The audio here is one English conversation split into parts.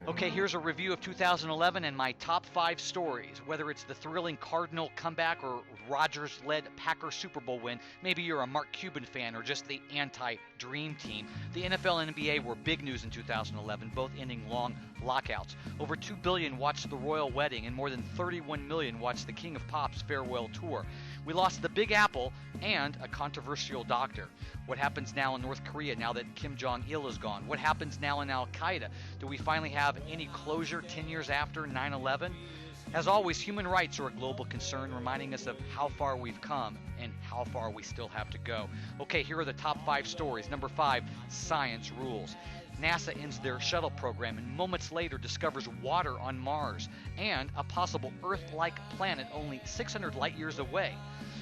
Okay, here's a review of 2011 and my top 5 stories. Whether it's the thrilling Cardinal comeback or Rodgers-led Packers Super Bowl win, maybe you're a Mark Cuban fan or just the anti-dream team. The NFL and NBA were big news in 2011, both ending long lockouts. Over 2 billion watched the royal wedding and more than 31 million watched the King of Pop's farewell tour. We lost the Big Apple and a controversial doctor. What happens now in North Korea now that Kim Jong-il is gone? What happens now in Al-Qaeda? Do we finally have any closure 10 years after 9/11? As always, human rights are a global concern, reminding us of how far we've come and how far we still have to go. Okay, here are the top 5 stories. Number 5, science rules. NASA ends their shuttle program and moments later discovers water on Mars and a possible Earth-like planet only 600 light years away.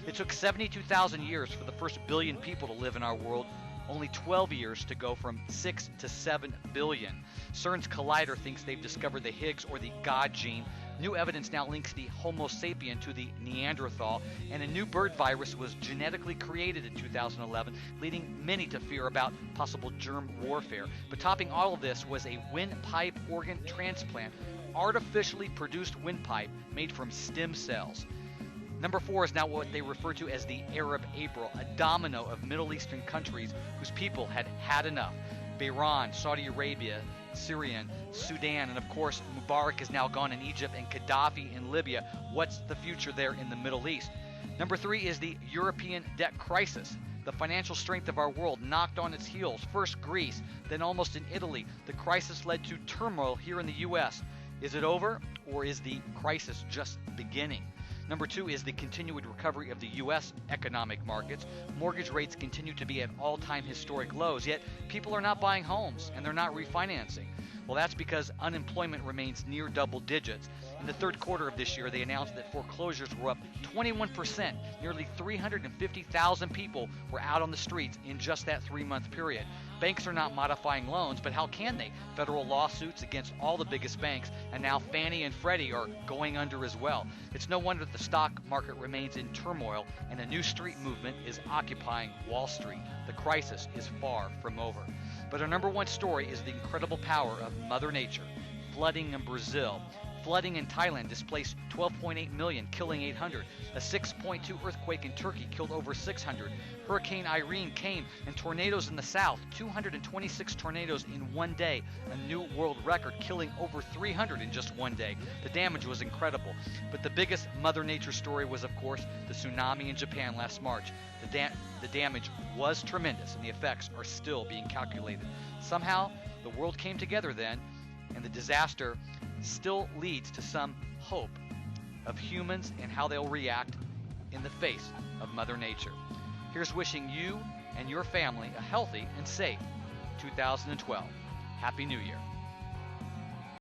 It took 72,000 years for the first billion people to live in our world, only 12 years to go from 6 to 7 billion. CERN's Collider thinks they've discovered the Higgs or the God gene. New evidence now links the Homo sapien to the Neanderthal, and a new bird virus was genetically created in 2011, leading many to fear about possible germ warfare. But topping all of this was a windpipe organ transplant, artificially produced windpipe made from stem cells. Number 4 is now what they refer to as the Arab April, a domino of Middle Eastern countries whose people had had enough. Bahrain, Saudi Arabia, Syria, Sudan, and of course Mubarak is now gone in Egypt and Gaddafi in Libya. What's the future there in the Middle East? Number 3 is the European debt crisis. The financial strength of our world knocked on its heels. First Greece, then almost in Italy. The crisis led to turmoil here in the U.S. Is it over, or is the crisis just beginning? Number 2 is the continued recovery of the U.S. economic markets. Mortgage rates continue to be at all-time historic lows, yet people are not buying homes and they're not refinancing. Well, that's because unemployment remains near double digits. In the third quarter of this year, they announced that foreclosures were up 21%. Nearly 350,000 people were out on the streets in just that 3-month period. Banks are not modifying loans, but how can they? Federal lawsuits against all the biggest banks, and now Fannie and Freddie are going under as well. It's no wonder the stock market remains in turmoil, and a new street movement is occupying Wall Street. The crisis is far from over. But our number 1 story is the incredible power of Mother Nature. Flooding in Brazil. Flooding in Thailand displaced 12.8 million, killing 800. A 6.2 earthquake in Turkey killed over 600. Hurricane Irene came, and tornadoes in the south, 226 tornadoes in one day, a new world record, killing over 300 in just one day. The damage was incredible. But the biggest Mother Nature story was, of course, the tsunami in Japan last March. The damage was tremendous, and the effects are still being calculated. Somehow, the world came together then, and the disaster still leads to some hope of humans and how they'll react in the face of Mother Nature. Here's wishing you and your family a healthy and safe 2012. Happy New Year.